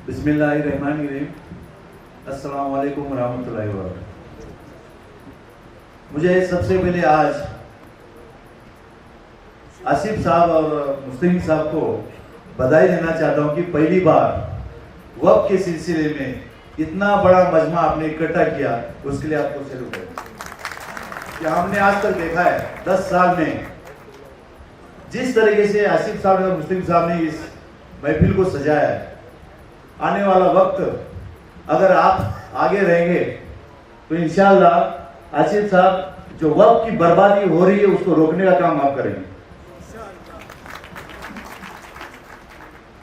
बिस्मिल्लाहिर्रहमानिर्रहीम। अस्सलाम वालेकुम रहमतुल्लाहि व बरकातुहू। मुझे सबसे पहले आज आसिफ साहब और मुस्लिम साहब को बधाई देना चाहता हूं कि पहली बार वक़्फ़ के सिलसिले में इतना बड़ा मजमा आपने इकट्ठा किया, उसके लिए आपको सैल्यूट है। कि हमने आज तक देखा है 10 साल में जिस तरीके से आसिफ साहब और मुस्लिम साहब ने इस महफिल को सजाया है, आने वाला वक्त अगर आप आगे रहेंगे तो इंशाअल्लाह आसिफ साहब जो वक्त की बर्बादी हो रही है उसको रोकने का काम आप करेंगे।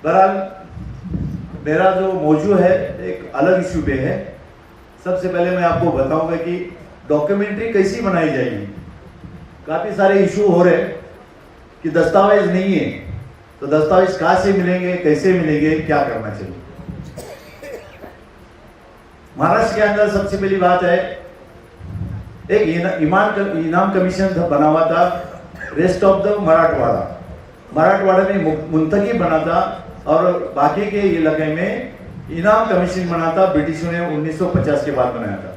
बहरहाल मेरा जो मौजू है एक अलग इश्यू पे है। सबसे पहले मैं आपको बताऊंगा कि डॉक्यूमेंट्री कैसी बनाई जाएगी। काफी सारे इशू हो रहे कि दस्तावेज नहीं है, तो दस्तावेज कहां से मिलेंगे, कैसे मिलेंगे, क्या करना चाहिए। महाराष्ट्र के अंदर सबसे पहली बात है, एक इनाम कमीशन बना हुआ था रेस्ट ऑफ द मराठवाड़ा में मुंतखब बना था और बाकी के इलाके में इनाम कमीशन बना था। ब्रिटिशों ने 1950 के बाद बनाया था।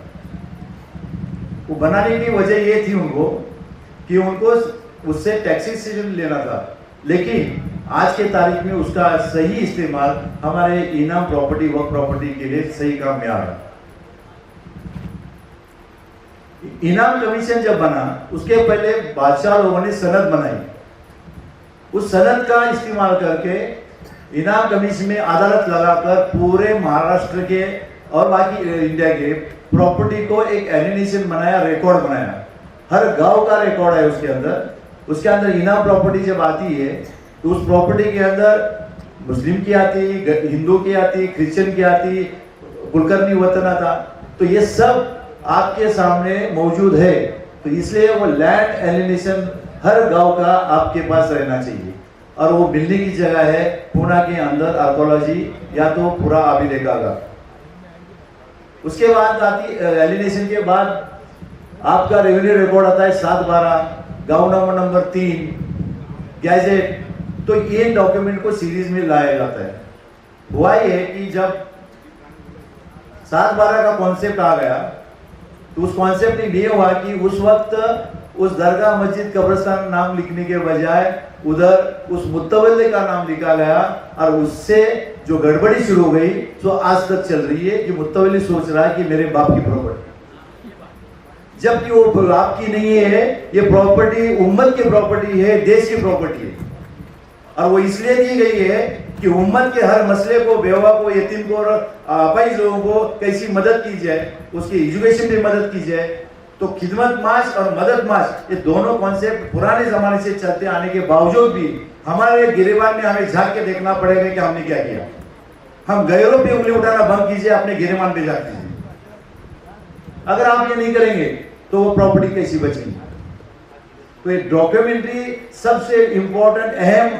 वो बनाने की वजह ये थी उनको कि उनको उससे टैक्सेशन लेना था, लेकिन आज के तारीख में उसका सही इस्तेमाल हमारे इनाम प्रॉपर्टी वर्क प्रॉपर्टी के लिए सही काम में आ रहा है। इनाम कमीशन जब बना उसके पहले बादशाह लोगों ने सनद बनाई। उस सनद का इस्तेमाल करके इनाम कमीशन में अदालत लगाकर पूरे महाराष्ट्र के और बाकी इंडिया के प्रॉपर्टी को एक एलिनेशन बनाया, रिकॉर्ड बनाया। हर गांव का रिकॉर्ड है उसके अंदर इनाम प्रॉपर्टी जब आती है तो उस प्रॉपर्टी के अंदर मुस्लिम की आती, हिंदू की आती, क्रिश्चियन की आती, कुलकर्णी वतन आता। तो ये सब आपके सामने मौजूद है। तो इसलिए वो लैंड एलिनेशन हर गांव का आपके पास रहना चाहिए और वो मिलने की जगह है पुणे के अंदर आर्कोलॉजी या तो पूरा अभिलेखागार। उसके बाद आती एलिनेशन के बाद आपका रेवेन्यू रिकॉर्ड आता है 7/12, गांव नंबर 3, गैजेट। तो ये डॉक्यूमेंट को सीरीज में लाया जाता है। हुआ ये कि जब 7/12 का कॉन्सेप्ट आ गया तो उस कॉन्सेप्ट में ये हुआ कि उस वक्त उस दरगाह मस्जिद कब्रिस्तान नाम लिखने के बजाय उधर उस मुत्तवल्ली का नाम लिखा गया और उससे जो गड़बड़ी शुरू हो गई तो आज तक चल रही है कि मुत्तवल्ली सोच रहा है कि मेरे बाप की प्रॉपर्टी, जबकि वो आपकी नहीं है। ये प्रॉपर्टी उम्मत की प्रॉपर्टी है, देश की प्रॉपर्टी है। और वो इसलिए दी गई है कि उम्मत के हर मसले को, बेवा को, यतीम को और अपाहिज लोगों को कैसी मदद की जाए, उसकी एजुकेशन में मदद की जाए। तो खिदमत माश और मदद माश ये दोनों कॉन्सेप्ट पुराने जमाने से चलते आने के बावजूद भी हमारे गिरेबान में हमें झांक के देखना पड़ेगा कि हमने क्या किया। हम गैरों पे उंगली उठाना बंद कीजिए, अपने गिरेबान पे झांक कीजिए। अगर आप ये नहीं करेंगे तो वो प्रॉपर्टी कैसी बचेगी। तो ये डॉक्यूमेंट्री सबसे इंपॉर्टेंट अहम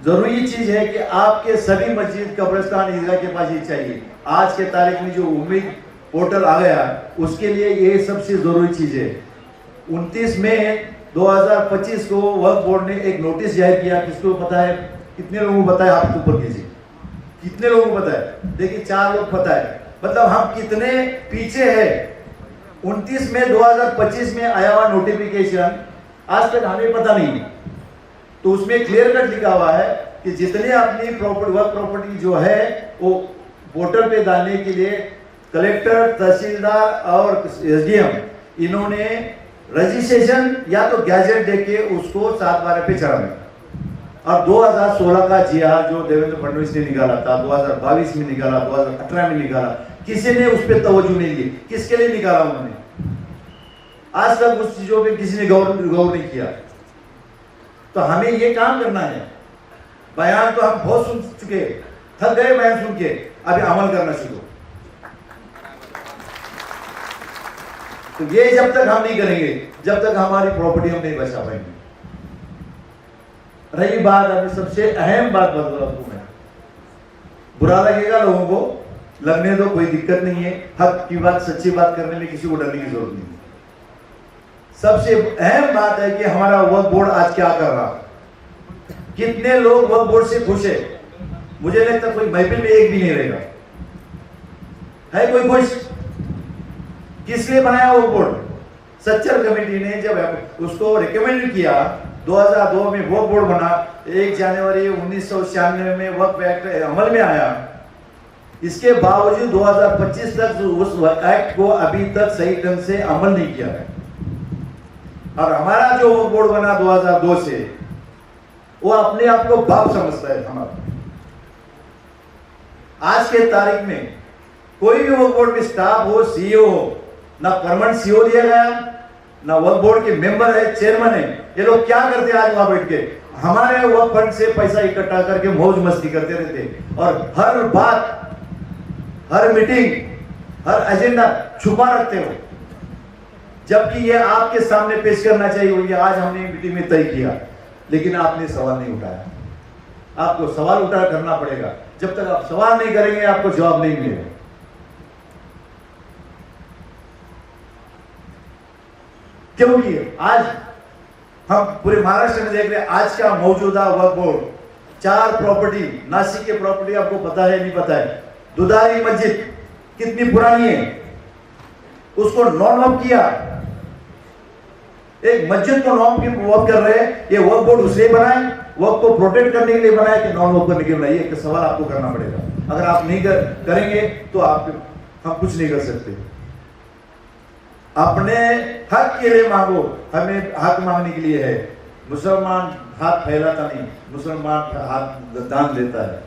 जरूरी चीज है कि आपके सभी मस्जिद कब्रिस्तान ईदगाह के पास ये चाहिए। आज के तारीख में जो उम्मीद पोर्टल आ गया उसके लिए ये सबसे जरूरी चीज है। 29 मई 2025 को वक्फ बोर्ड ने एक नोटिस जारी किया। किसको पता है? कितने लोगों को पता है? हाथ ऊपर कीजिए। कितने लोगों को पता है? देखिए 4 लोग पता है। मतलब हम कितने पीछे हैं। 29 मई 2025 में आया हुआ नोटिफिकेशन आज तक हमें पता नहीं। तो उसमें क्लियर कट लिखा हुआ है कि जितने अपनी प्रॉपर्टी वर्क प्रॉपर्टी जो है वो पोर्टल पे डालने के लिए कलेक्टर, तहसीलदार और एसडीएम इन्होंने रजिस्ट्रेशन या तो गैजेट देके उसको 7/12 पे चढ़ाना। और 2016 का जिया जो देवेंद्र फडणवीस ने निकाला था, 2022 में निकाला, 2018 में निकाला, किसी ने उस पर तवज्जो नहीं दी। किसके लिए निकाला उन्होंने? आज तक उस चीजों पे किसी ने गौर नहीं किया। तो हमें ये काम करना है। बयान तो हम बहुत सुन चुके, थक गए बयान सुन के, अभी अमल करना शुरू। तो ये जब तक हम नहीं करेंगे, जब तक हमारी प्रॉपर्टी हम नहीं बचा पाएंगे। रही बात अभी सबसे अहम बात बता दूं मैं, बुरा लगेगा लोगों को, लगने दो, कोई दिक्कत नहीं है। हक की बात, सच्ची बात करने में किसी को डरने की जरूरत नहीं। सबसे अहम बात है कि हमारा वक्फ बोर्ड आज क्या कर रहा, कितने लोग वक्फ बोर्ड से खुश है। मुझे लगता कोई महफिल में एक भी नहीं रहेगा। है कोई खुश? किस लिए बनाया वो बोर्ड? सच्चर कमेटी ने जब उसको रिकमेंड किया, 2002 में वो बोर्ड बना, 1 जनवरी 1996 में वक्फ एक्ट अमल में आया। इसके बावजूद 2025 तक उस एक्ट को अभी तक सही ढंग से अमल नहीं किया है। और हमारा जो बोर्ड बना 2002 से, वो अपने आप को बाप समझता है हमारा। आज के तारीख में कोई भी वक्फ बोर्ड में स्टाफ हो, सीईओ हो, ना परमानेंट सीईओ दिया गया, ना वक्फ बोर्ड के मेंबर है, चेयरमैन है। ये लोग क्या करते हैं आज वहां बैठ के? हमारे वक्फ फंड से पैसा इकट्ठा करके मौज मस्ती करते रहते और हर बात, हर मीटिंग, हर एजेंडा छुपा रखते हो, जबकि ये आपके सामने पेश करना चाहिए। ये आज हमने मीटिंग में तय किया, लेकिन आपने सवाल नहीं उठाया। आपको सवाल उठा करना पड़ेगा। जब तक आप सवाल नहीं करेंगे, आपको जवाब नहीं मिलेगा। क्योंकि आज हम पूरे महाराष्ट्र में देख रहे हैं, आज का मौजूदा वक्फ बोर्ड 4 प्रॉपर्टी, नासिक के प्रॉपर्टी आपको पता है नहीं पता है? दुधारी मस्जिद कितनी पुरानी है, उसको नॉन वक्फ किया। एक मस्जिद को नॉन वक्फ कर रहे हैं। ये वक्फ बोर्ड उसलिए बनाए, वक्फ को प्रोटेक्ट करने के लिए बनाए कि नॉन वक्फ करने के लिए बनाए? ये सवाल आपको करना पड़ेगा। अगर आप नहीं करेंगे तो हम कुछ नहीं कर सकते। अपने हक के लिए मांगो। हमें हक मांगने के लिए है। मुसलमान हाथ फैलाता नहीं, मुसलमान हाथ दान देता है।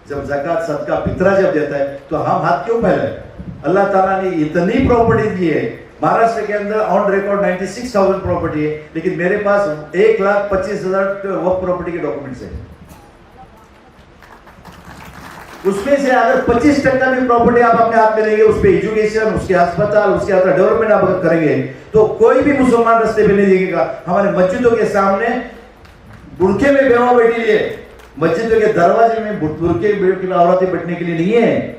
जब ज़कात, सदका, फितरा जब देता है तो हम हाथ क्यों फैलाए? अल्लाह ताला ने इतनी प्रॉपर्टी दी है। महाराष्ट्र के अंदर ऑन रिकॉर्ड 96,000 प्रॉपर्टी है, लेकिन मेरे पास 1,25,000 वक्फ प्रॉपर्टी के डॉक्यूमेंट्स है। उसमें से अगर 25% भी प्रॉपर्टी आप अपने हाथ में लेंगे, उस पे एजुकेशन, उसके अस्पताल, उसके अंदर डेवलपमेंट आप करेंगे, तो कोई भी मुसलमान रास्ते पे नहीं देखेगा। हमारे मस्जिदों के सामने बुरखे में बेवा बैठी है, मस्जिदों के दरवाजे में बुरखे की औरतें बैठने के लिए नहीं है।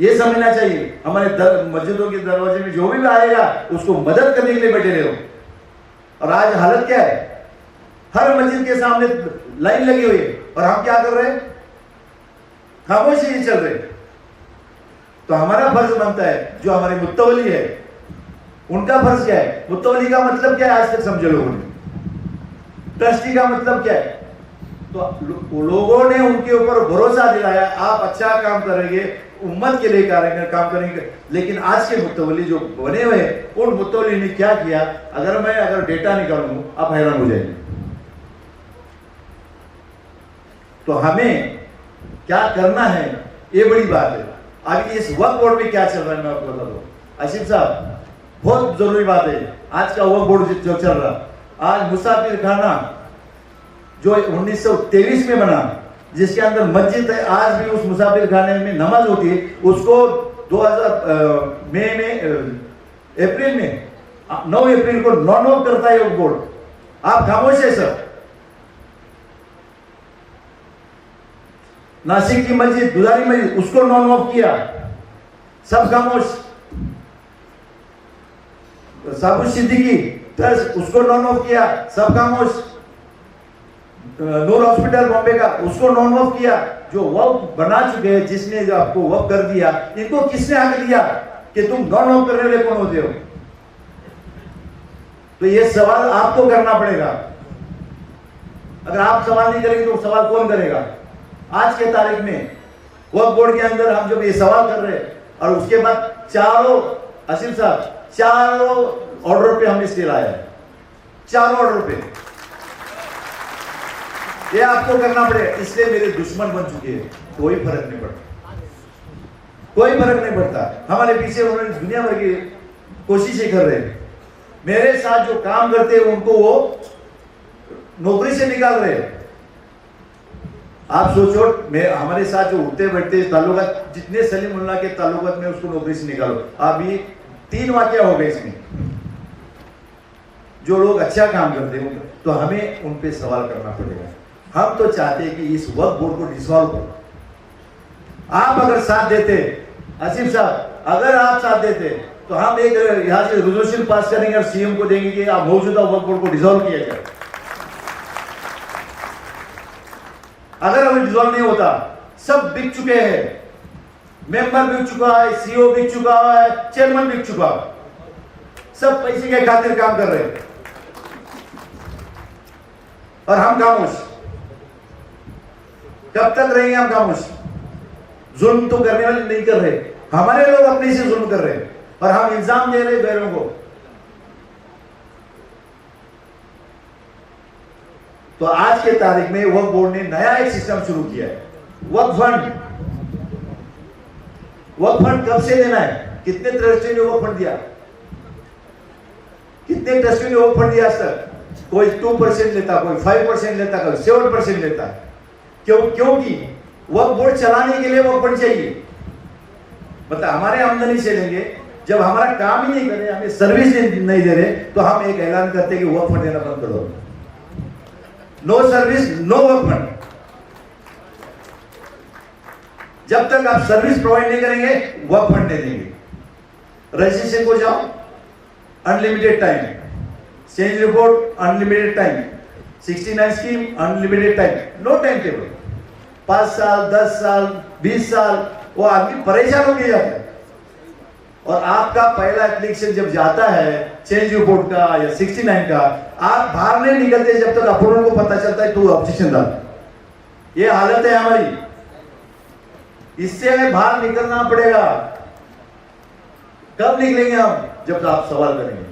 ये समझना चाहिए। हमारे मस्जिदों के दरवाजे में जो भी आएगा उसको मदद करने के लिए बैठे रहे हो। और आज हालत क्या है? हर मस्जिद के सामने लाइन लगी हुई है और हम क्या कर रहे हैं? खामोशी ही चल रहे। तो हमारा फर्ज बनता है, जो हमारे मुत्तवली है उनका फर्ज क्या है? मुत्तवली का मतलब क्या है आज तक समझे लोगों ने? ट्रस्टी का मतलब क्या है? तो लोगों ने उनके ऊपर भरोसा दिलाया, आप अच्छा काम करेंगे, उम्मत के लिए काम करेंगे। लेकिन आज के मुत्तवली जो बने हुए, उन मुत्तवली ने क्या किया? अगर डेटा निकालूं, आप हैरान हो जाएंगे। तो हमें क्या करना है, ये बड़ी बात है। अभी इस वक्फ बोर्ड में क्या चल रहा है मैं आपको बता दूं। आसिफ साहब, बहुत जरूरी बात है। आज का वक्फ बोर्ड जो चल रहा, आज मुसाफिर खाना जो 1923 में बना, जिसके अंदर मस्जिद है, आज भी उस मुसाफिर खाने में नमाज होती है, उसको 2000 अप्रैल में 9 अप्रैल को नॉन वक्फ करता है वक्फ बोर्ड। आप खामोश है सर। नासिक की मस्जिद, दुधारी मस्जिद, उसको नॉन वक्फ किया, सब खामोश। साबुत सिद्दीकी ट्रस्ट, उसको नॉन वक्फ किया, सब खामोश। नूर हॉस्पिटल बॉम्बे का, उसको नॉन वक्फ किया। जो वक्फ बना चुके हैं, जिसने जो आपको वक्फ कर दिया, इनको किसने हक दिया कि तुम नॉन वक्फ करने वाले कौन होते हो? तो ये सवाल आपको करना पड़ेगा। अगर आप सवाल नहीं करेंगे तो सवाल कौन करेगा? आज के तारीख में वक्फ बोर्ड के अंदर हम जब ये सवाल कर रहे हैं, और उसके बाद चारों, आसिफ साहब, चारों ऑर्डर पे हमने स्टे लाया है। चारों ऑर्डर पे ये आपको करना पड़ेगा। इसलिए मेरे दुश्मन बन चुके हैं, कोई फर्क नहीं पड़ता, कोई फर्क नहीं पड़ता। हमारे पीछे उन्होंने दुनिया भर की कोशिशें कर रहे हैं। मेरे साथ जो काम करते हैं उनको वो नौकरी से निकाल रहे हैं। आप सोचो, हमारे साथ जो उठते बैठते ताल्लुकात, जितने सलीमुल्लाह के ताल्लुकात में, उसको नौकरी से निकालो। अभी 3 वाकया हो गए इसमें। जो लोग अच्छा काम करते हैं तो हमें उन पे सवाल करना पड़ेगा। हम तो चाहते हैं कि इस वक्फ बोर्ड को डिसॉल्व करो। आप अगर साथ देते, आसिफ साहब, अगर आप साथ देते तो हम एक यहां से रेजोल्यूशन पास करेंगे और सीएम को देंगे कि आप मौजूदा वक्फ बोर्ड को डिसॉल्व किया जाए। अगर अभी डिसॉल्व नहीं होता, सब बिक चुके हैं, मेंबर बिक चुका है, सीईओ बिक चुका है, चेयरमैन बिक चुका, सब पैसे के खातिर काम कर रहे हैं और हम खामोश। कब तक रहेंगे हम खामोश? जुल्म तो करने वाले नहीं कर रहे, हमारे लोग अपने से जुल्म कर रहे हैं और हम इल्जाम दे रहे हैं गैरों को। तो आज के तारीख में वक्फ बोर्ड ने नया एक सिस्टम शुरू किया है, वक्फ फंड। वक्फ फंड कब से देना है? कितने ट्रस्टी ने वक्फ फंड दिया? कितने ट्रस्टी ने वक्फ फंड दिया आज तक? कोई 2% लेता, कोई 5% लेता, कोई 7% लेता। क्योंकि वक्फ बोर्ड चलाने के लिए वक्फ फंड चाहिए। मतलब हमारे आमदनी से लेंगे, जब हमारा काम ही नहीं कर रहे, हमें सर्विस नहीं दे रहे, तो हम एक ऐलान करते कि वक्फ फंड देना बंद करो। नो सर्विस, नो वक्फ फंड। जब तक आप सर्विस प्रोवाइड नहीं करेंगे, वक्फ फंड नहीं देंगे। रजिस्ट्रेशन को जाओ, unlimited time, change report unlimited time, 69 scheme unlimited time, no time table. 5 साल, 10 साल, 20 साल, वो आदमी परेशान हो गया जाता है। और आपका पहला एप्लीकेशन जब जाता है चेंज रिपोर्ट का या 69 का, आप बाहर नहीं निकलते जब तक अप्रूवल को पता चलता है तो ऑब्जेक्शन डाल। ये हालत है हमारी, इससे हमें बाहर निकलना पड़ेगा। कब निकलेंगे हम? जब आप सवाल करेंगे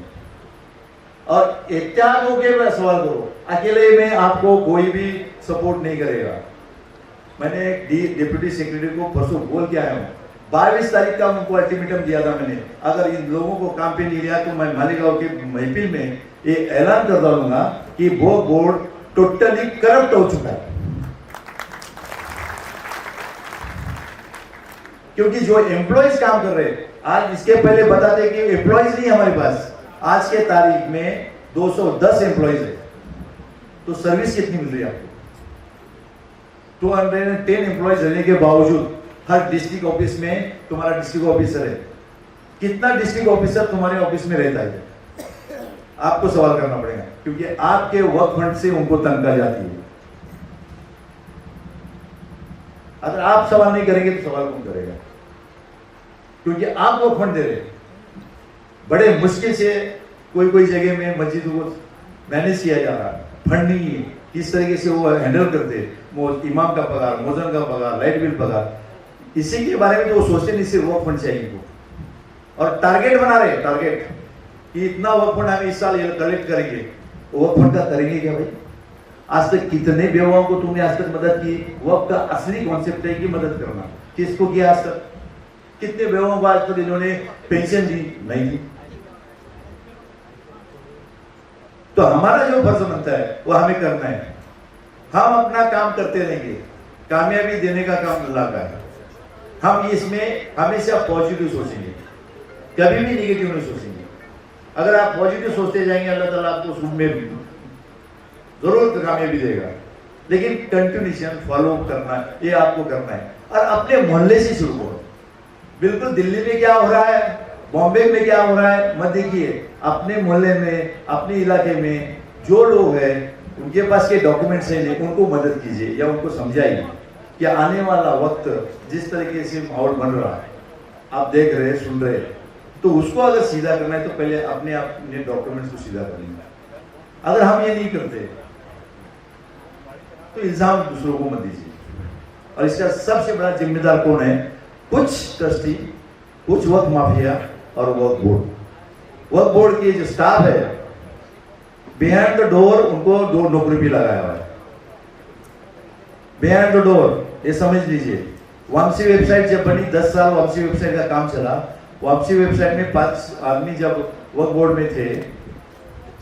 और एहतियात होकर सवाल करो। अकेले में आपको कोई भी सपोर्ट नहीं करेगा। मैंने डिप्टी सेक्रेटरी को परसों बोल के आया हूं, 22 तारीख का उनको अल्टीमेटम दिया था मैंने, अगर इन लोगों को काम पे नहीं लिया तो मैं मालेगांव के महफिल में ये ऐलान कर दूंगा कि वो बोर्ड टोटली करप्ट हो चुका है। क्योंकि जो एम्प्लॉयज काम कर रहे हैं, आज इसके पहले बताते कि एम्प्लॉयज नहीं हमारे पास, आज के तारीख में 210 एम्प्लॉयज है, तो सर्विस कितनी मिल रही है आपको? 210 एम्प्लॉयज रहने के बावजूद हर डिस्ट्रिक्ट ऑफिस में तुम्हारा डिस्ट्रिक्ट ऑफिसर है, कितना डिस्ट्रिक्ट ऑफिसर तुम्हारे ऑफिस में रहता है? आपको सवाल करना पड़ेगा, क्योंकि आपके वक्फ फंड से उनको तनख्वाह जाती है। अगर आप सवाल नहीं करेंगे तो सवाल कौन करेगा? क्योंकि आप वक्फ फंड दे रहे हैं। बड़े मुश्किल से कोई जगह में मस्जिदों को मैनेज किया जा रहा है, फंड नहीं है, किस तरीके से वो हैंडल करते, इमाम का पगार, मोजन का पगार, लाइट बिल पगार, इसी के बारे में तो वो सोचते नहीं, सिर्फ वक्फ फंड चाहिए इनको। और टारगेट बना रहे, टारगेट कि इतना वक्फ फंड हम इस साल कलेक्ट करेंगे। वक्फ फंड का करेंगे क्या भाई? आज तक कितने बेवाओं को तुमने आज तक मदद की? वक्फ का असली कॉन्सेप्ट है कि मदद करना। किसको किया आज तक? कितने बेवाओं को आज तक इन्होंने पेंशन दी? नहीं दी। तो हमारा जो फर्ज बनता है वो हमें करना है। हम अपना काम करते रहेंगे, कामयाबी देने का काम अल्लाह का है। हम इसमें हमेशा पॉजिटिव सोचेंगे, कभी भी निगेटिव नहीं सोचेंगे। अगर आप पॉजिटिव सोचते जाएंगे, अल्लाह ताला आपको उसमें जरूर कामयाबी देगा। लेकिन कंटिन्यूशन फॉलो करना, ये आपको करना है। और अपने मोहल्ले से शुरू करो। बिल्कुल दिल्ली में क्या हो रहा है, बॉम्बे में क्या हो रहा है मत देखिए, अपने मोहल्ले में, अपने इलाके में जो लोग हैं उनके पास के डॉक्यूमेंट्स हैं, उनको मदद कीजिए या उनको समझाइए कि आने वाला वक्त जिस तरीके से माहौल बन रहा है, आप देख रहे हैं, सुन रहे हैं, तो उसको अगर सीधा करना है तो पहले अपने डॉक्यूमेंट्स को सीधा करेंगे। अगर हम ये नहीं करते तो इल्जाम दूसरों को मत दीजिए। और इसका सबसे बड़ा जिम्मेदार कौन है? कुछ ट्रस्टी, कुछ वक्फ माफिया और वक्फ बोर्ड। वक्फ बोर्ड के जो स्टाफ है, बिहाइंड द डोर उनको 2 नौकरी भी लगाया हुआ है। बिहाइंड द डोर, ये समझ लीजिए। वामसी वेबसाइट जब बनी, 10 साल वामसी वेबसाइट का काम चला। वामसी वेबसाइट में 5 आदमी जब वक्फ बोर्ड में थे,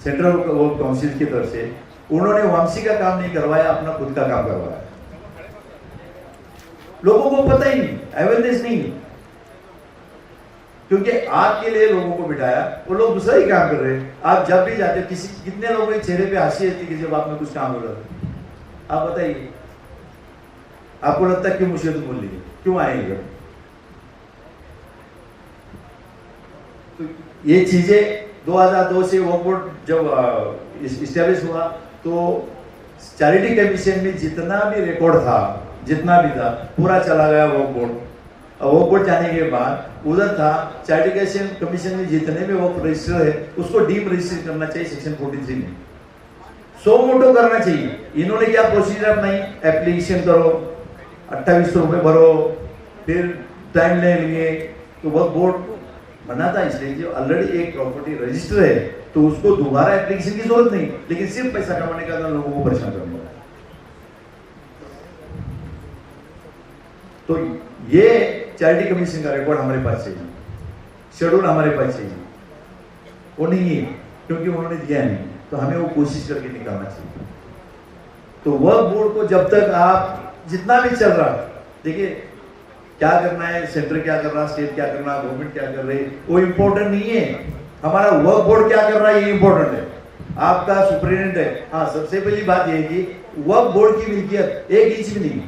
सेंट्रल वक्फ काउंसिल की तरफ से, उन्होंने वामसी का काम नहीं करवाया, अपना खुद का काम करवाया। लोगों को पता ही नहीं, अवेयरनेस नहीं, क्योंकि आपके लिए लोगों को बिठाया, वो लोग दूसरा ही काम कर रहे हैं। आप जब भी जाते, कितने लोगों के चेहरे पे हंसी आती है जब आप में कुछ काम हो रहा है? आप बताइए, आपको लगता है क्यों मुझे तो बोल लीजिए, क्यों आएंगे? तो ये चीजें 2002 से वक्फ बोर्ड जब इस्टेब्लिश हुआ, तो चैरिटी कमीशन में जितना भी रिकॉर्ड था, जितना भी था, पूरा चला गया वक्फ बोर्ड। और वक्फ बोर्ड जाने के बाद उधर था चैरिटी कमीशन में जितने भी वक्फ रजिस्टर है उसको डीप रजिस्टर करना चाहिए सेक्शन 43 में, सो मोटो करना चाहिए। इन्होंने क्या प्रोसीजर अपनाई, एप्लीकेशन करो, 2800 रुपये भरो, फिर टाइम ले लिए। तो वक्फ बोर्ड बना था इसलिए जो ऑलरेडी एक प्रॉपर्टी रजिस्टर है तो उसको दोबारा एप्लीकेशन की जरूरत नहीं, लेकिन सिर्फ पैसा कमाने का था, लोगों को परेशान करने का। तो ये चैरिटी कमीशन का रिकॉर्ड हमारे पास चाहिए, शेड्यूल हमारे पास चाहिए, वो नहीं है क्योंकि उन्होंने दिया नहीं, तो हमें वो कोशिश करके निकालना चाहिए। तो वक्फ बोर्ड को जब तक आप जितना भी चल रहा, देखिए क्या करना है, सेंटर क्या कर रहा, स्टेट क्या करना, गवर्नमेंट क्या कर रही, वो इम्पोर्टेंट नहीं है। हमारा वक्फ बोर्ड क्या कर रहा है ये इम्पोर्टेंट है, आपका सुप्रीडेंट है। हाँ, सबसे पहली बात ये है कि वक्फ बोर्ड की मिल्कियत 1 इंच भी नहीं है,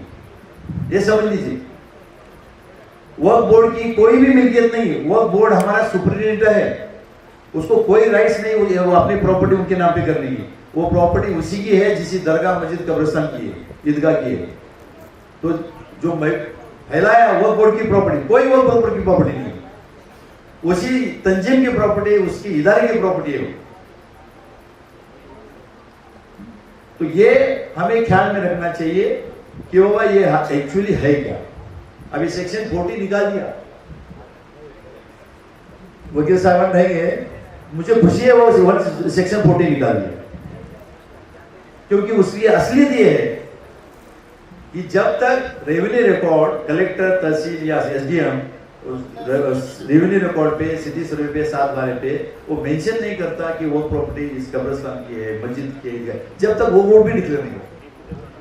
ये समझ लीजिए। वक्फ बोर्ड की कोई भी मिल्कियत नहीं है, वक्फ बोर्ड हमारा सुप्रीडेंट है, उसको कोई राइट्स नहीं हुई है वो अपनी प्रॉपर्टी उनके नाम पे करने की। वो प्रॉपर्टी उसी की है जिसी दरगाह मस्जिद कब्रिस्तान की है, ईदगाह की है। तो जो फैलाया वक्फ बोर्ड की प्रॉपर्टी, कोई वक्फ बोर्ड की प्रॉपर्टी नहीं है, उसी तंजीम की प्रॉपर्टी, उसकी इदारे की प्रॉपर्टी है। तो ये हमें ख्याल में रखना चाहिए कि वो ये एक्चुअली है क्या। अभी सेक्शन 40 निकाल दिया, वकील साहब रहेंगे, मुझे खुशी है वो सेक्शन 40 निकाल दिया, क्योंकि उसकी असलियत ये है कि जब तक रेवेन्यू रिकॉर्ड कलेक्टर, तहसील या एसडीएम रेवेन्यू रिकॉर्ड पे, सिटी सर्वे पे, 7 बारे पे वो मेंशन नहीं करता कि वो प्रॉपर्टी इस कब्रिस्तान की है, मस्जिद की है, जब तक वो बोर्ड भी डिक्लेयर नहीं करता।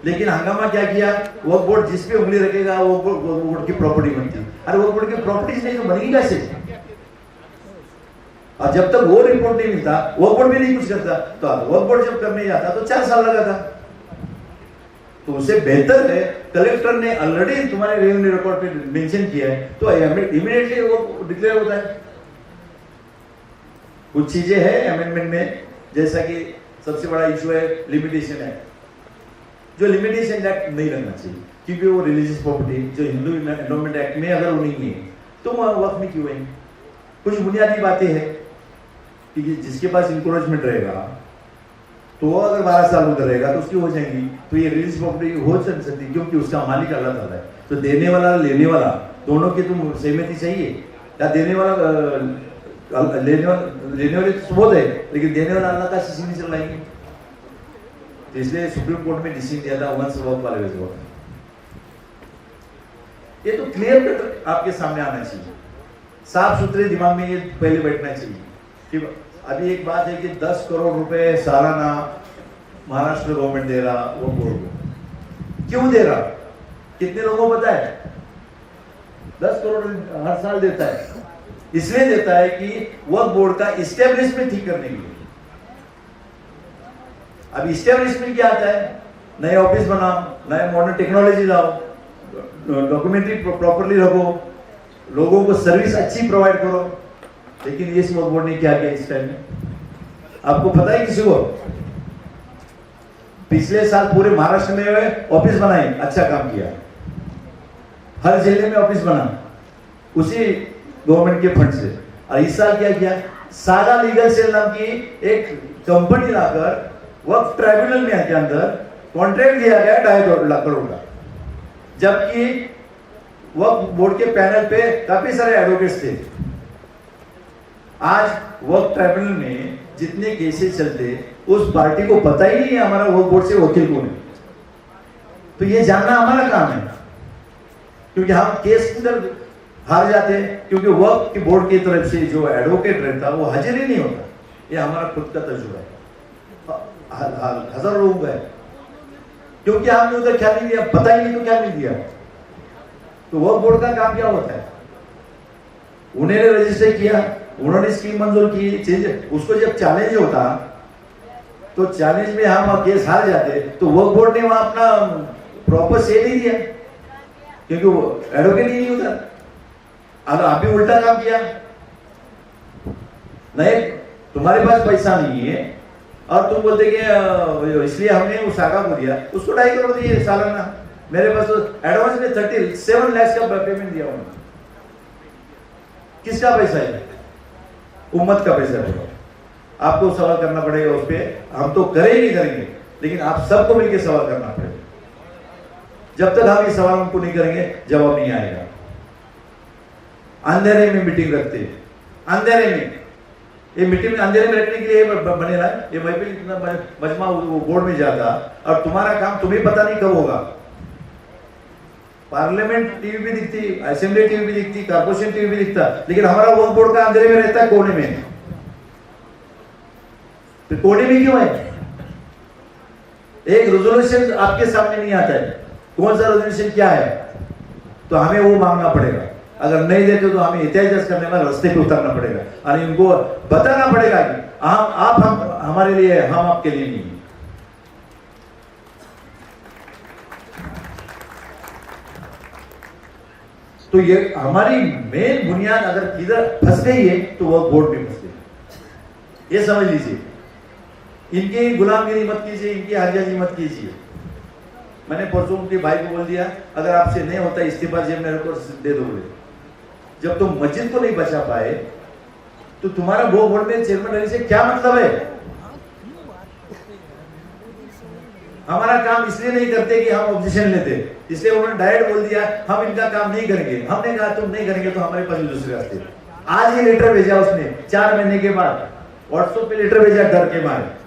लेकिन हंगामा क्या किया, वक्फ बोर्ड जिस पे उंगली रखेगा वो बोर्ड की प्रॉपर्टी बनती है। अरे वक्फ बोर्ड की प्रॉपर्टी नहीं तो बनेगी कैसे? और जब तक वो रिपोर्ट नहीं मिलता, वक्फ बोर्ड भी नहीं कुछ करता, तो वक्फ बोर्ड जब करने जाता तो 4 साल लगा था। तो उससे बेहतर है, कलेक्टर ने ऑलरेडी तुम्हारे रेवेन्यू रिकॉर्ड पे मेंशन किया है तो इमीडिएटली वो डिक्लेयर होता है। कुछ चीजें हैं अमेंडमेंट में, जैसा कि सबसे बड़ा इशू है लिमिटेशन एक्ट, जो लिमिटेशन एक्ट नहीं रहना चाहिए, क्योंकि वो रिलीजियस प्रॉपर्टी जो हिंदू एंडोमेंट एक्ट में अगर वो नहीं है तो वो वक्फ में क्यों है। कुछ बुनियादी बातें हैं कि जिसके पास इंक्रोचमेंट रहेगा तो वो अगर 12 साल उधर रहेगा तो उसकी हो जाएंगी, तो ये रिलीज प्रॉपर्टी हो सकती, क्योंकि उसका मालिक अल्लाह ताला है। तो देने वाला लेने वाला दोनों की तुम सहमति चाहिए, या देने वाला लेने वाले तो बहुत है, लेकिन देने वाला अल्लाह का सीसी नहीं चलाएंगे। तो इसलिए सुप्रीम कोर्ट में डिसीजन दिया था वंस वक्फ वाले वक्त। ये तो क्लियर कट आपके सामने आना चाहिए, साफ सुथरे दिमाग में ये पहले बैठना चाहिए कि अभी एक बात है कि 10 करोड़ रुपए सालाना महाराष्ट्र गवर्नमेंट दे रहा वो बोर्ड को, क्यों दे रहा, कितने लोगों को पता है? 10 करोड़ हर साल देता है, इसलिए देता है कि वक्फ बोर्ड का इस्टेब्लिशमेंट ठीक करने के लिए। अब इस्टेब्लिशमेंट क्या आता है, नए ऑफिस बनाओ, नए मॉडर्न टेक्नोलॉजी लाओ, डॉक्यूमेंट्री प्रॉपरली रखो, लोगों को सर्विस अच्छी प्रोवाइड करो। लेकिन ये वक्फ बोर्ड ने क्या किया इस टाइम में, आपको पता है किसी को? पिछले साल पूरे महाराष्ट्र में ऑफिस बनाए, अच्छा काम किया, हर जिले में ऑफिस बना उसी गवर्नमेंट के फंड से। और इस साल क्या किया, सारा लीगल सेल नाम की एक कंपनी लाकर वक्फ ट्राइब्यूनल में के अंदर कॉन्ट्रैक्ट दिया गया 2.5 लाख करोड़ का, जबकि वक्फ बोर्ड के पैनल पे काफी सारे एडवोकेट्स थे। आज वक्फ ट्राइब्यूनल में जितने केसेस चलते उस पार्टी को पता ही नहीं है हमारा वक्फ बोर्ड से वकील कौन है। तो ये जानना हमारा काम है, क्योंकि हम केस के अंदर हार जाते हैं, क्योंकि वक्फ की बोर्ड की तरफ से जो एडवोकेट रहता वो हाजिर ही नहीं होता। ये हमारा खुद का तजुर्बा है, हजारों लोगों का है, क्योंकि हमने उधर क्या नहीं दिया, पता ही नहीं तो क्या नहीं दिया। तो वक्फ बोर्ड का काम क्या होता है, उन्होंने रजिस्टर किया, उन्होंने स्कीम मंजूर की, चेंज, उसको जब चैलेंज होता तो चैलेंज में हम केस हार जाते, तो वक्फ बोर्ड ने वहां अपना प्रॉपर से नहीं दिया, क्योंकि वो एडवोकेट ही नहीं होता। अगर आप भी उल्टा काम किया, नहीं तुम्हारे पास पैसा नहीं है, और तुम बोलते कि इसलिए हमने उस शाखा को दिया, उसको 2.5 करोड़ दिए सालाना। मेरे पास तो एडवांस में 37 लाख का पेमेंट दिया उन्होंने। किसका पैसा है? उम्मत का पैसा है। आपको सवाल करना पड़ेगा उस पर। हम तो करेंगे करेंगे, लेकिन आप सबको मिलकर सवाल करना पड़ेगा। जब तक हम ये सवाल उनको नहीं करेंगे, जवाब नहीं आएगा। अंधेरे में मीटिंग रखते हैं, अंधेरे में। ये मीटिंग में अंधेरे में रखने के लिए बनेगा ये महफिल, इतना मजमा वो बोर्ड में जाता, और तुम्हारा काम तुम्हें पता नहीं कब होगा। पार्लियामेंट टीवी भी दिखती, असेंबली टीवी भी दिखती, कारपोरेशन टीवी भी दिखता, लेकिन हमारा वक्फ बोर्ड का अंधेरे में रहता है, कोने में। तो कोने में क्यों है? एक रेजोल्यूशन आपके सामने नहीं आता है, कौन सा रेजोल्यूशन क्या है, तो हमें वो मांगना पड़ेगा। अगर नहीं देते तो हमें एहतियात करने में रास्ते पे उतरना पड़ेगा और इनको बताना पड़ेगा कि हम हमारे लिए, हम आपके लिए नहीं। तो ये हमारी मेन बुनियाद अगर किधर फंस गई है तो वो बोर्ड में फंस गई। ये समझ लीजिए, इनकी गुलामगिरी मत कीजिए, इनकी हाजियाजी मत कीजिए। मैंने परसों उनके भाई को बोल दिया, अगर आपसे नहीं होता इस्तीफा जेब मेरे को दे दोगे। जब तुम मस्जिद को नहीं बचा पाए तो तुम्हारा वो बोर्ड में चेयरमैन रहने से क्या मतलब है? हमारा काम इसलिए नहीं करते कि हम ऑब्जेक्शन लेते, इसलिए उन्होंने डायरेक्ट बोल दिया हम इनका काम नहीं करेंगे। हमने कहा तुम नहीं करेंगे तो हमारे पास दूसरे रास्ते। आज ही लेटर भेजा उसने 4 महीने के बाद, व्हाट्सएप पे लेटर भेजा डर के मारे।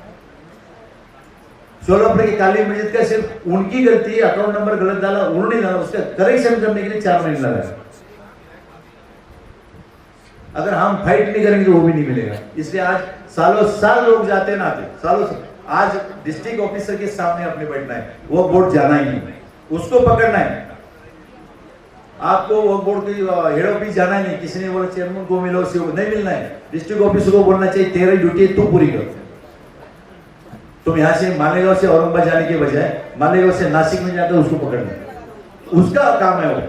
सोलापुर की काली मस्जिद का सिर्फ उनकी गलती, अकाउंट नंबर गलत डाला, उन्होंने डाला, उसका करेक्शन करने के लिए 4 महीने लगा। अगर हम फाइट नहीं करेंगे तो वो भी नहीं मिलेगा। इसलिए आज सालों साल लोग जाते ना आते, सालों साल। आज डिस्ट्रिक्ट ऑफिसर के सामने अपने बैठना है, वो बोर्ड जाना ही नहीं, उसको पकड़ना है। आपको वो बोर्ड की हेड ऑफिस जाना ही नहीं, किसी ने बोला चेयरमैन को मिलो, नहीं मिलना है। डिस्ट्रिक्ट ऑफिसर को बोलना चाहिए तेरी ड्यूटी है, तू पूरी कर। तुम यहां से मालेगांव से औरंगाबाद जाने के बजाय मालेगांव से नासिक में जाकर उसको पकड़ना, उसका काम है वो।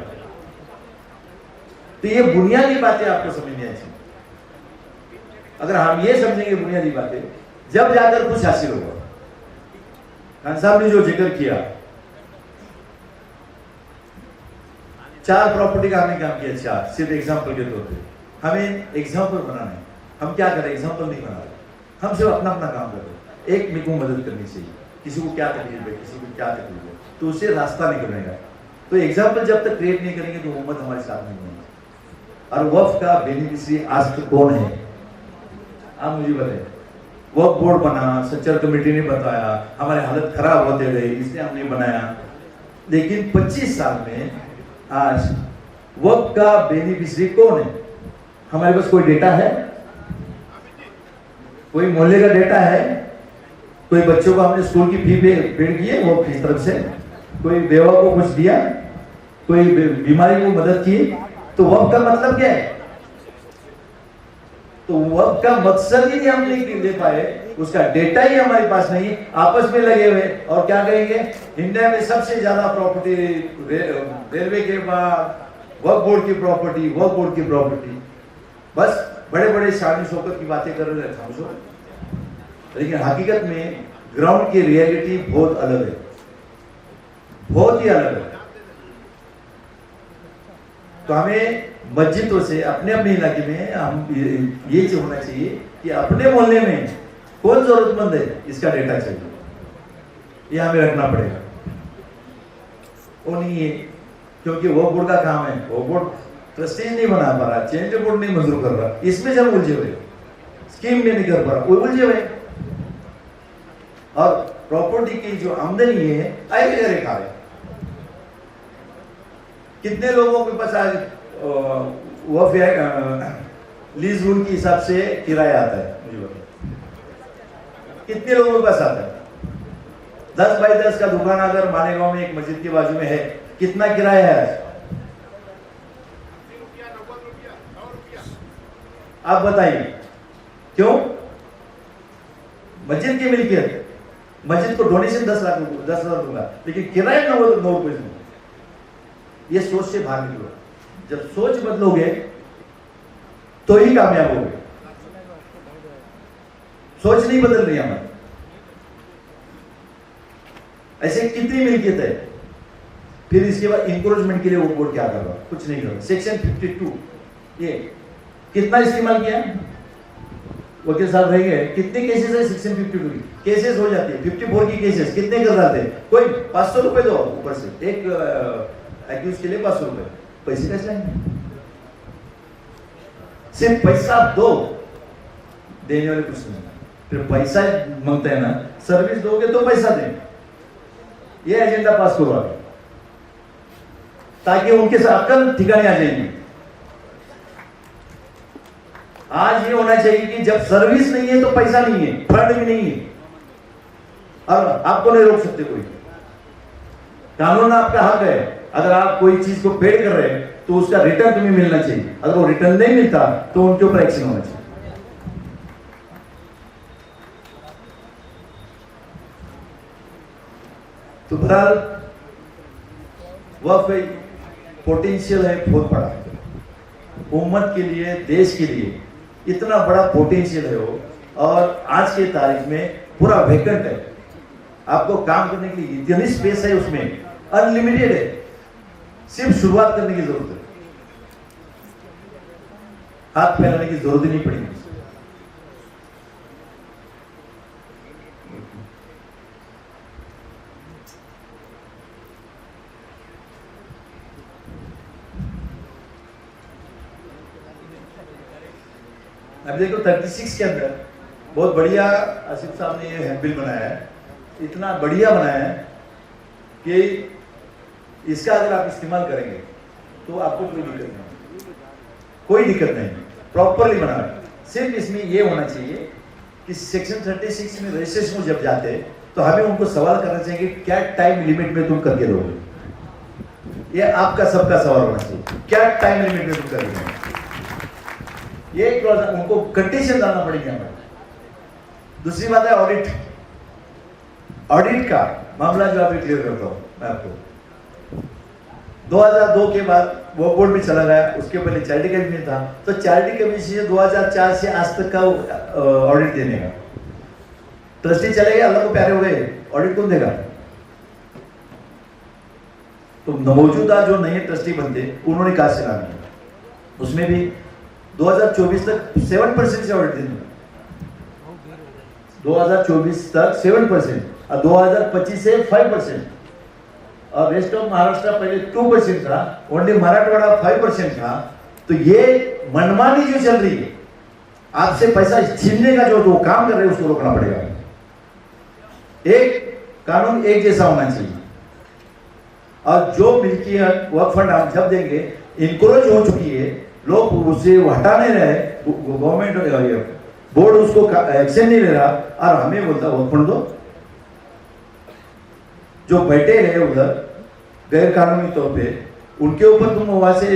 तो ये बुनियादी बातें आपको समझनी चाहिए। अगर हम ये समझेंगे बुनियादी बातें, जब जाकर कुछ हासिल होगा। खान साहब ने जो जिक्र किया, 4 प्रॉपर्टी का हमने काम किया, 4 सिर्फ एग्जाम्पल के तौर पे। हमें एग्जाम्पल बनाना है। हम क्या करें? एग्जाम्पल नहीं बना रहे, हम सिर्फ अपना अपना काम कर रहे। एक मेरे को मदद करनी चाहिए, किसी को क्या तकलीफ है, किसी को क्या तकलीफ है, तो उससे रास्ता निकलेगा। तो एग्जाम्पल जब तक क्रिएट नहीं करेंगे तो उम्मत हमारे साथ नहीं होगी। और वक्फ का बेनिफिशियरी आज तक कौन है? आप मुझे बताइए। वक्फ बोर्ड बना, सच्चर कमेटी ने बताया, हमारे हालत खराब होते गए, इसलिए हमने बनाया। लेकिन 25 साल में आज वक्फ का बेनिफिशियरी कौन है? हमारे पास कोई डेटा है? कोई मोहल्ले का डेटा है? कोई बच्चों को हमने स्कूल की फी पेड की है वो किस तरफ से? कोई बेवा को कुछ दिया? कोई बीमारी को मदद की? तो वक्फ का मतलब क्या है? तो वक्फ का मकसद ही हम नहीं दे पाए, उसका डेटा ही हमारे पास नहीं, आपस में लगे हुए। और क्या कहेंगे? इंडिया में सबसे ज्यादा प्रॉपर्टी रेलवे के बाद वक्फ बोर्ड की प्रॉपर्टी, वक्फ बोर्ड की प्रॉपर्टी। बस बड़े बड़े शान शौकत की बातें कर रहे हैं, लेकिन हकीकत में ग्राउंड की रियलिटी बहुत अलग है, बहुत ही अलग है। तो हमें मस्जिदों से अपने अपने इलाके में हम ये चीज होना चाहिए कि अपने मोहल्ले में कौन जरूरतमंद है, इसका डेटा चाहिए, ये हमें रखना पड़ेगा। वो नहीं है, क्योंकि वो बोर्ड का काम है, वो बोर्ड ट्रस्टी नहीं बना पा रहा, चेंज बोर्ड नहीं मंजूर कर रहा, इसमें जब उलझे हुए, स्कीम में नहीं कर पा रहा, वो उलझे हुए। और प्रॉपर्टी की जो आमदनी है आए बेचारे खा रहे। कितने लोगों के पास आज वह लीज रूल के हिसाब से किराया आता है? मुझे बताओ, कितने लोगों के पास आता है? 10 बाई 10 का दुकान अगर मालेगांव में एक मस्जिद के बाजू में है, कितना किराया है आज? आप बताइए क्यों? मस्जिद की मिल्कियत, मस्जिद को डोनेशन 10 लाख दूंगा, लेकिन किराया 9 रुपए दूंगा। ये सोच से बाहर निकलो। जब सोच बदलोगे तो ही कामयाब होगे। सोच नहीं बदल रही हमारी, ऐसे कितनी मिल्कियत है। फिर इसके बाद इंक्रोचमेंट के लिए वक्फ बोर्ड क्या कर रहा, कुछ नहीं कर रहा। सेक्शन 52 ये कितना इस्तेमाल किया, वकील साहब रह गए, कितने केसेस है सेक्शन 52 की, केसेस हो जाती है 54 की केसेस कितने कर जाते हैं, कोई 500 रुपए दो ऊपर से, एक एक्यूज के लिए 500 रुपए, पैसे कैसे लाएंगे, सिर्फ पैसा दो, देने वाले कुछ नहीं, फिर पैसा मांगते हैं ना, सर्विस दोगे तो पैसा दें, ये एजेंडा पास करो आगे, ताकि उनके साथ अक्ल ठिकाने आ जाएगी। आज ये होना चाहिए कि जब सर्विस नहीं है तो पैसा नहीं है, फंड भी नहीं है, और आपको नहीं रोक सकते कोई, कानून आपका हक है। अगर आप कोई चीज को पेड कर रहे हैं तो उसका रिटर्न तुम्हें मिलना चाहिए, अगर वो रिटर्न नहीं मिलता तो उनके ऊपर एक्शन होना चाहिए। तो बहरहाल वह पोटेंशियल है बहुत बड़ा, उम्मत के लिए, देश के लिए इतना बड़ा पोटेंशियल है वो, और आज के तारीख में पूरा वैकेंट है, आपको काम करने के लिए इतनी स्पेस है, उसमें अनलिमिटेड है, सिर्फ शुरुआत करने की जरूरत है, हाथ फैलाने की जरूरत ही नहीं पड़ेगी। अब देखो 36 के अंदर बहुत बढ़िया आसिफ साहब ने ये बिल बनाया है, इतना बढ़िया बनाया है कि इसका अगर आप इस्तेमाल करेंगे तो आपको कोई दिक्कत नहीं, कोई दिक्कत नहीं, प्रॉपरली बना है। सिर्फ इसमें ये होना चाहिए कि सेक्शन 36 में रजिस्ट्रेशन में जब जाते हैं तो हमें उनको सवाल करना चाहिए कि क्या टाइम लिमिट में तुम करके दोगे, ये आपका सबका सवाल होना चाहिए, क्या टाइम लिमिट में तुम करेंगे, ये उनको कंडीशन डालना पड़ेगी हमें। दूसरी बात है ऑडिट, ऑडिट का मामला जो अभी क्लियर करता हूं मैं आपको। 2002 के बाद वो बोर्ड में चला गया, उसके पहले चैरिटी कमीशन था, तो चैरिटी कमीशन से 2004 से आज तक का ऑडिट देने का, ट्रस्टी चले गए, अल्लाह को प्यारे हो गए, ऑडिट कौन देगा। तो मौजूदा जो नए ट्रस्टी बनते उन्होंने कहा से लाना, उसमें भी 2024 तक 7% से ऑडिट देने, 2024 तक 7% और 2025 से 5%, और रेस्ट ऑफ महाराष्ट्र पहले 2% था, ओनली मराठवाड़ा 5% था। तो ये मनमानी जो चल रही है, आपसे पैसा छीनने का जो काम कर रहे हैं उसको रोकना पड़ेगा। एक कानून एक जैसा होना चाहिए, और जो मिल्कियत वक्फ फंड हम जब देंगे, इनक्रोच हो चुकी है, लोग उसे हटा नहीं रहे, गवर्नमेंट बोर्ड उसको एक्शन नहीं ले रहा, और हमें बोलता वक्फ फंड दो, जो बैठे हैं उधर गैर कानूनी तौर पे, उनके ऊपर तुम वहां से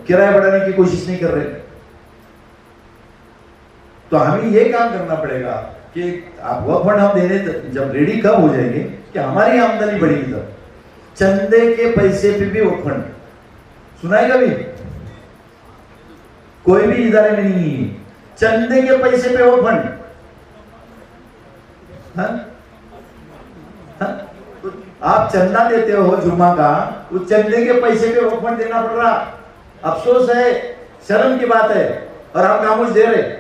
किराया बढ़ाने की कोशिश नहीं कर रहे। तो हमें ये काम करना पड़ेगा कि आप वक्फ फंड हम देने जब रेडी कब हो जाएंगे कि हमारी आमदनी बढ़ेगी, तब चंदे के पैसे पे भी वक्फ फंड सुनाएगा भी, कोई भी इदारे में नहीं है, चंदे के पैसे पे वक्फ फंड। तो आप चंदा देते हो जुम्मा का, उस चंदे के पैसे पे वक्फ फंड देना पड़ रहा, अफसोस है, शर्म की बात है, और आप खामोश दे रहे।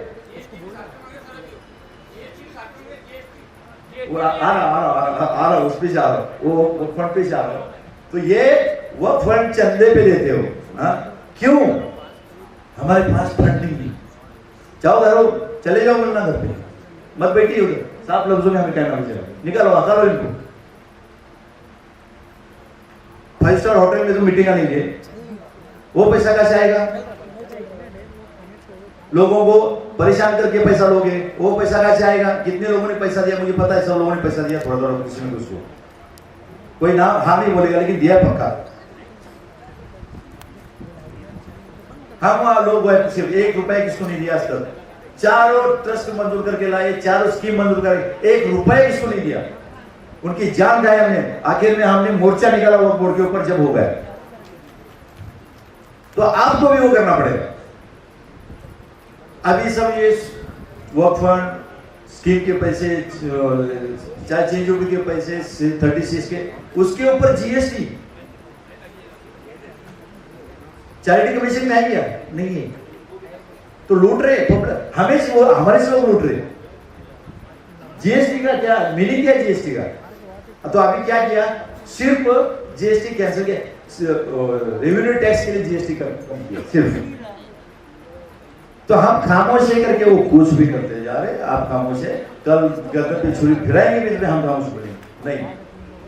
आ रहा उस पे जा रहा, वो वक्फ फंड पे जा रहा। तो ये वक्फ फंड चंदे पे देते हो, क्यों? हमारे पास फंड नहीं, जाओ घरों, चले जाओ मिलना घर पे, मत बैठिए उधर, साफ लफ्जों में हमें कहना पड़ेगा, निकालो हटाओ इनको। 5 स्टार होटल में तो मीटिंग नहीं है, वो पैसा कैसे आएगा? लोगों को परेशान करके पैसा लोगे, वो पैसा कैसे आएगा? कितने लोगों ने पैसा दिया मुझे पता है, सब लोगों ने पैसा दिया, थोड़ा थोड़ा किसी ने कुछ, कोई नाम हाँ नहीं बोलेगा, लेकिन दिया पक्का। हम लोग सिर्फ 1 रुपए किसको नहीं दिया आज तक, चारों ट्रस्ट मंजूर करके लाए, चारों स्कीम मंजूर करे, 1 रुपए किसको नहीं दिया, उनकी जान गए हमने। आखिर में हमने मोर्चा निकाला वक्फ बोर्ड के ऊपर जब हो गया, तो आपको भी वो करना पड़ेगा। अभी सब ये वक्फ फंड स्कीम के पैसे, चार्ज चेंज ओवर के पैसे 36 के, उसके ऊपर जीएसटी। चैरिटी के पैसे में आ गया नहीं है तो लूट रहे हमें से, वो हमारे से लोग लूट रहे। जीएसटी का क्या मीनिंग, क्या जीएसटी का? तो अभी क्या किया, सिर्फ जीएसटी कैंसिल किया, रेवेन्यू टैक्स के लिए जीएसटी कम किया सिर्फ। तो हम खामोश है करके वो कुछ भी करते जा रहे। आप खामोश है, कल गर्दन पे छुरी फिराएंगे बीच में, हम खामोश बोलेंगे नहीं।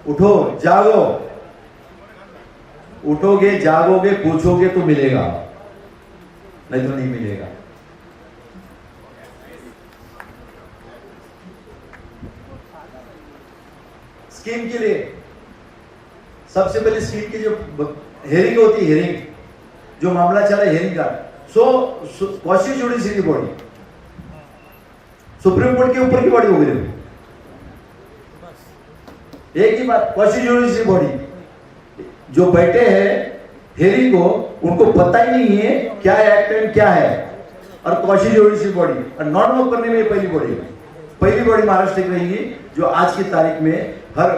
उठो, जागो, उठोगे, जागोगे, पूछोगे तो मिलेगा, नहीं तो नहीं मिलेगा। स्कीम के लिए सबसे पहले स्कीम की जो हेयरिंग होती है, हेयरिंग जो मामला चला हेयरिंग का, कॉन्स्टिट्यूशनल बॉडी सुप्रीम कोर्ट के ऊपर की बॉडी हो गई। एक ही बात, कॉन्स्टिट्यूशनल बॉडी जो बैठे हैं हेयरिंग को, उनको पता ही नहीं है क्या एक्ट एंड क्या है। और कॉन्स्टिट्यूशनल बॉडी और नॉन वर्क करने में पहली बॉडी महाराष्ट्र की रहेगी जो आज की तारीख में हर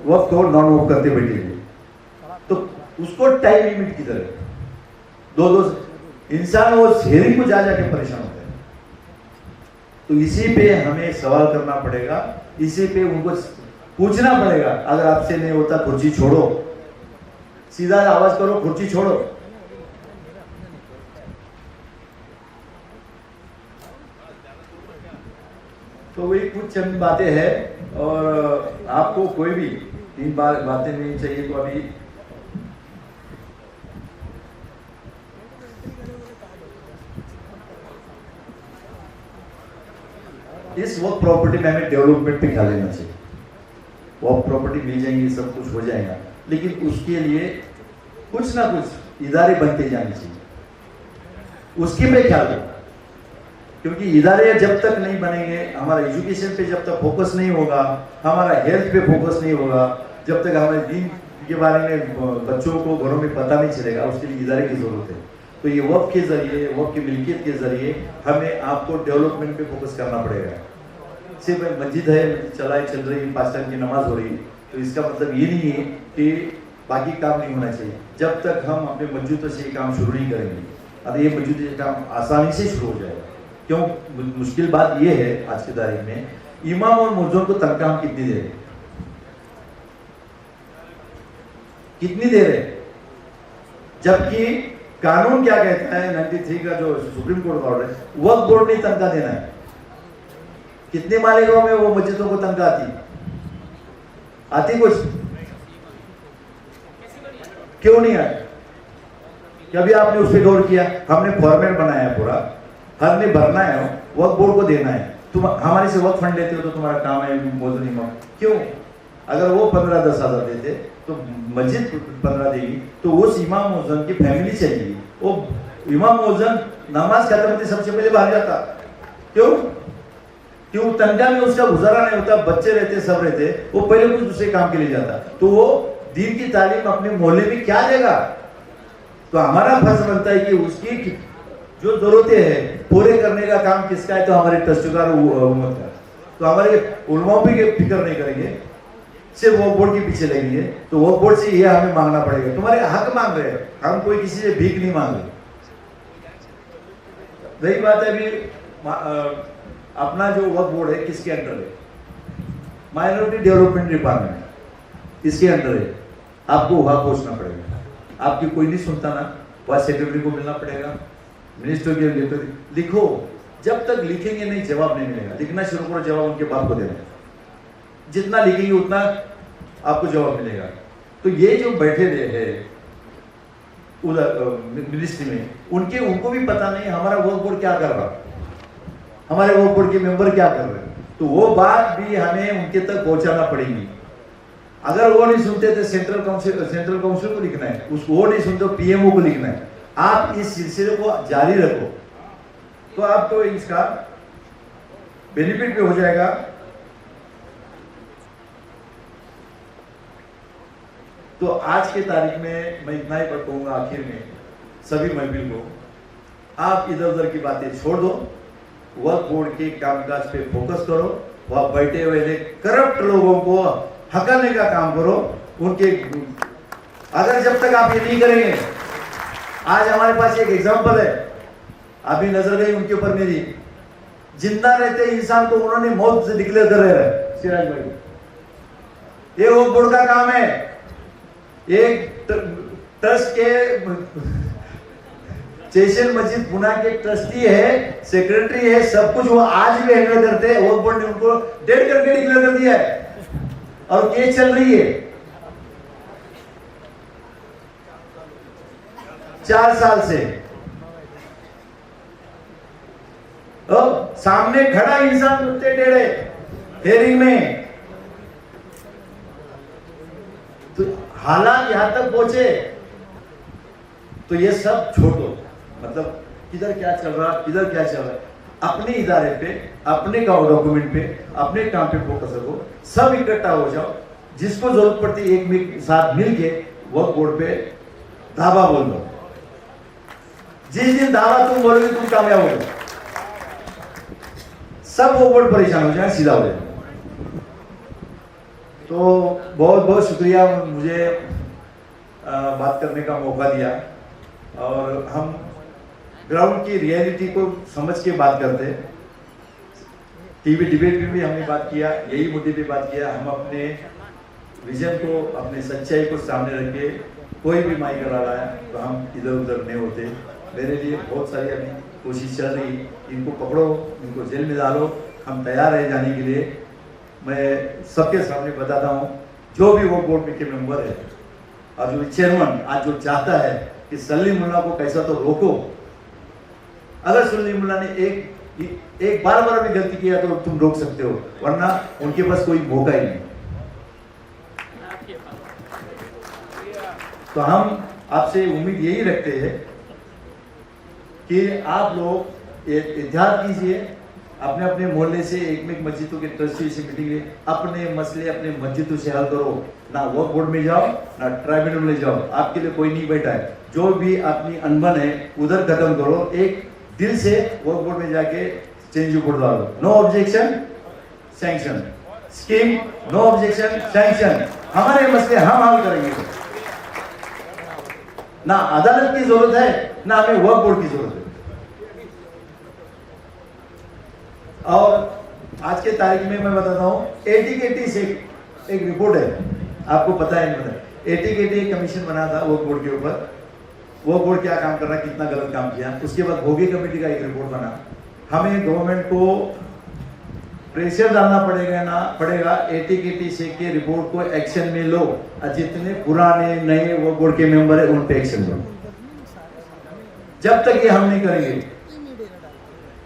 वक्त को नॉन वर्क करते बैठेगी। तो उसको टाइम लिमिट की तरह दो इंसान वो हेयरिंग को जा जाके परेशान होते हैं। तो इसी पे हमें सवाल करना पड़ेगा, इसी पे उनको पूछना पड़ेगा। अगर आपसे नहीं होता कुर्सी छोड़ो, सीधा आवाज करो, कुर्सी छोड़ो। तो वही कुछ चंद बातें हैं और आपको कोई भी 3 बातें नहीं चाहिए। तो अभी इस वक्त प्रॉपर्टी में हमें डेवलपमेंट पे ख्याल लेना चाहिए। वक्त प्रॉपर्टी मिल जाएंगी, सब कुछ हो जाएगा, लेकिन उसके लिए कुछ ना कुछ इदारे बनते जाने चाहिए, उसके पे ख्याल दो। क्योंकि इदारे जब तक नहीं बनेंगे, हमारा एजुकेशन पे जब तक फोकस नहीं होगा, हमारा हेल्थ पे फोकस नहीं होगा, जब तक हमारे दीन के बारे में बच्चों को घरों में पता नहीं चलेगा, उसके लिए इदारे की जरूरत है। तो ये वक्त के जरिए, वक्त की मिल्कियत के जरिए हमें आपको डेवलपमेंट पे फोकस करना पड़ेगा। सिर्फ मस्जिद है, चलाई चल रही, 5 टाइम की नमाज हो रही, तो इसका मतलब ये नहीं है कि बाकी काम नहीं होना चाहिए। जब तक हम अपने मस्जिदों से काम शुरू नहीं करेंगे, अब ये मस्जिद से काम आसानी से शुरू हो जाएगा। क्यों मुश्किल बात ये है आज की तारीख में, इमाम और मुअज्जिन को तनख्वाह हम कितनी दे रहे, कितनी दे रहे, जबकि कानून क्या कहता है 93 का जो सुप्रीम कोर्ट का ऑर्डर है, वक्फ बोर्ड ने तनख्वाह देना है। कितने मालिकों में वो मस्जिदों को तनख्वाह आती कुछ क्यों नहीं आती? कभी आपने उस पर गौर किया? हमने फॉर्मेट बनाया पूरा, हमने भरना है, वक्फ बोर्ड को देना है। तुम हमारे से वक्फ फंड लेते हो तो तुम्हारा काम है मौजूद इमाम। क्यों? अगर वो 15-10 हज़ार देते तो मस्जिद 15 देगी, तो उस इमाम मुअज्जिन की फैमिली चलेगी। वो इमाम मुअज्जिन नमाज खत्म होती सबसे पहले भाग जाता। क्यों? तनख्वाह में उसका गुजारा नहीं होता, बच्चे रहते, सब रहते, वो पहले कुछ दूसरे काम के लिए जाता। तो वो दीन की तालीम अपने मोहल्ले में क्या देगा? तो हमारा फर्ज बनता है कि उसकी जो जरूरतें हैं पूरे करने का काम किसका है? तो हमारे ट्रस्टीदार उम्मत का। तो हमारे उलमा भी फिक्र नहीं करेंगे, सिर्फ वक्फ बोर्ड के पीछे लगेंगे। तो वक्फ बोर्ड से ये हमें मांगना पड़ेगा, तुम्हारे हक मांग रहे हैं, हम कोई किसी से भीख नहीं मांग रहे। वही बात है, अभी अपना जो वक्फ बोर्ड है किसके अंडर है? माइनॉरिटी डेवलपमेंट डिपार्टमेंट, इसके अंडर है। आपको वहां पहुंचना पड़ेगा, आपकी कोई नहीं सुनता ना, वहां सेक्रेटरी को मिलना पड़ेगा, मिनिस्टर के लिखो। जब तक लिखेंगे नहीं जवाब नहीं मिलेगा। लिखना शुरू करो, जवाब उनके बाप को देना, जितना लिखेंगे उतना आपको जवाब मिलेगा। तो ये जो बैठे हैं उधर मिनिस्ट्री में, उनको भी पता नहीं हमारा वक्फ बोर्ड क्या कर रहा, हमारे वक्फ बोर्ड के मेंबर क्या कर रहे हैं। तो वो बात भी हमें उनके तक पहुंचाना पड़ेगी। अगर वो नहीं सुनते तो सेंट्रल काउंसिल को लिखना है, उसको वो नहीं सुनते पीएमओ को लिखना है। आप इस सिलसिले को जारी रखो तो आपको इसका बेनिफिट भी हो जाएगा। तो आज के तारीख में मैं इतना ही कहूंगा, आखिर में सभी महफिल को, आप इधर उधर की बातें छोड़ दो, वक्फ बोर्ड के कामकाज पे फोकस करो, वहां बैठे हुए करप्ट लोगों को हटाने का काम करो। उनके अगर जब तक आप ये नहीं करेंगे, आज हमारे पास एक एग्जांपल है, अभी नजर गई उनके ऊपर मेरी, जिंदा रहते इंसान को उन्होंने मौत से डिक्लेयर कर रहे हैं सिराज भाई। ये वक्फ बोर्ड का काम है। एक ट्रस्ट के स्टेशन मस्जिद पुणे के ट्रस्टी है, सेक्रेटरी है, सब कुछ वो आज भी हैंडल करते हैं। वक्फ बोर्ड ने उनको डेड करके डिक्लेयर कर दिया है और केस चल रही है 4 साल से। तो सामने खड़ा इंसान उतने टेढ़े हेयरिंग में, तो हालात यहां तक पहुंचे। तो ये सब छोड़ो, मतलब किधर क्या चल रहा, किधर क्या चल रहा है, अपने इदारे पे, अपने डॉक्यूमेंट पे, अपने काम पे फोकस रखो, सब इकट्ठा हो जाओ। जिसको जरूरत पड़ती है एक साथ मिलके वक्फ बोर्ड पे धावा बोल दो। जिस दिन धावा तुम बोलोगे तुम कामयाब हो जाओ, सब वक्फ बोर्ड परेशान हो जाए, सीधा हो जाए। तो बहुत बहुत शुक्रिया मुझे बात करने का मौका दिया, और हम ग्राउंड की रियलिटी को समझ के बात करते हैं। टीवी डिबेट में भी हमने बात किया, यही मुद्दे पे बात किया। हम अपने विजन को, अपने सच्चाई को सामने रख के, कोई भी माइक करा रहा है तो हम इधर उधर नहीं होते। मेरे लिए बहुत सारी अभी कोशिश चल रही, इनको पकड़ो, इनको जेल में डालो, हम तैयार है जाने के लिए। मैं सबके सामने बताता हूँ, जो भी वो बोर्ड के मेंबर है और जो चेयरमैन आज जो चाहता है कि सलीम मुल्ला को कैसा तो रोको। अगर सलीम मुल्ला ने एक बार भी गलती किया तो तुम रोक सकते हो, वरना उनके पास कोई मौका ही नहीं। तो हम आपसे उम्मीद यही रखते हैं कि आप लोग एहतियात कीजिए, अपने अपने मोहल्ले से एक मस्जिदों के ट्रस्टी से मीटिंग, अपने मसले अपने मस्जिदों से हल करो। ना वक्फ बोर्ड में जाओ, ना ट्राइब्यूनल में जाओ, आपके लिए कोई नहीं बैठा है। जो भी अपनी अनबन है उधर खत्म करो, एक दिल से वक्फ बोर्ड में जाके चेंज रिपोर्ट डालो। No objection sanction scheme, no objection sanction. हमारे मसले हम हल करेंगे। ना अदालत की जरूरत है, ना हमें वक्फ बोर्ड की जरूरत है। और आज के तारीख में मैं बताता हूँ, एटीकेटी से एक रिपोर्ट है, आपको पता है नहीं पता। एटीकेटी एक कमीशन बना था वक्फ बोर्ड के ऊपर, वो बोर्ड क्या काम कर रहा है, कितना गलत काम किया। उसके बाद भोगी कमेटी का एक रिपोर्ट बना। हमें गवर्नमेंट को प्रेशर डालना पड़ेगा एटीकेटी से के रिपोर्ट को एक्शन में लो, और जितने पुराने नए वो बोर्ड के मेंबर है उन पे एक्शन लो। जब तक ये हम नहीं करेंगे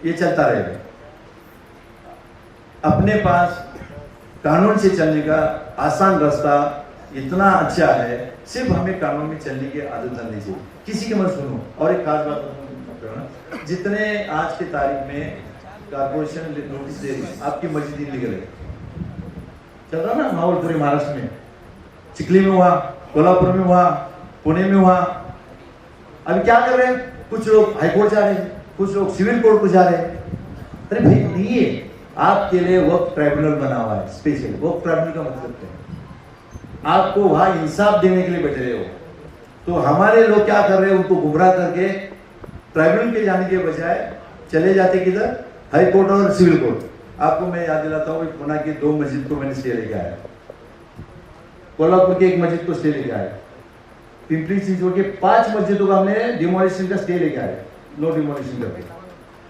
ये चलता रहेगा। अपने पास कानून से चलने का आसान रास्ता इतना अच्छा है, सिर्फ हमें कानून में चलने की आदत डालनी चाहिए, किसी की मत सुनो। और एक खास बात, जितने आज के तारीख में कारपोरेशन नोटिस दे रही, आपकी मस्जिद नहीं निकले, चल रहा ना माहौल पूरे महाराष्ट्र में, चिखली में हुआ, कोल्हापुर में हुआ, पुणे में हुआ। अभी क्या कर रहे हैं, कुछ लोग हाईकोर्ट जा रहे हैं, कुछ लोग सिविल कोर्ट को जा रहे हैं। अरे भाई नहीं है, आपके लिए वक्फ ट्राइब्यूनल बना हुआ है स्पेशल। वक्फ ट्राइब्यूनल का मतलब क्या है, आपको वहां इंसाफ देने के लिए बैठे रहे हो। तो हमारे लोग क्या कर रहे हैं, उनको गुमराह करके ट्राइब्यूनल के जाने के बजाय चले जाते किधर, हाई कोर्ट और सिविल कोर्ट। आपको मैं याद दिलाता हूँ, पुणे की 2 मस्जिद को मैंने स्टे लेके आया, कोल्हापुर की 1 मस्जिद को स्टे लेके आया, पिंपरी चिंचवड के 5 मस्जिदों का हमने डिमोलिशन का स्टे लेके आया, नो डिमोलिशन करके।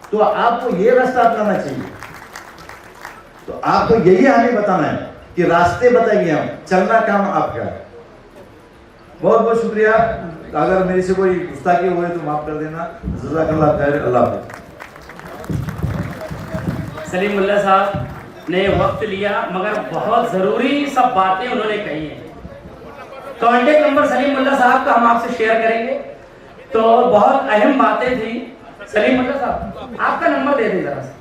तो आपको ये रास्ता अपनाना चाहिए। तो आपको यही हमें बताना है कि रास्ते बताएंगे हम, चलना काम आपका है। बहुत बहुत शुक्रिया। अगर मेरे से कोई गुस्ताखी हुए तो माफ कर देना। जज़ाकल्लाह खैर। अल्लाह हाफ़िज़। सलीम मुल्ला साहब ने वक्त लिया, मगर बहुत ज़रूरी सब बातें उन्होंने कही हैं। कॉन्टेक्ट नंबर सलीम मुल्ला साहब का हम आपसे शेयर करेंगे। तो बहुत अहम बातें थी। सलीम मुल्ला साहब आपका नंबर दे दें जरा सा।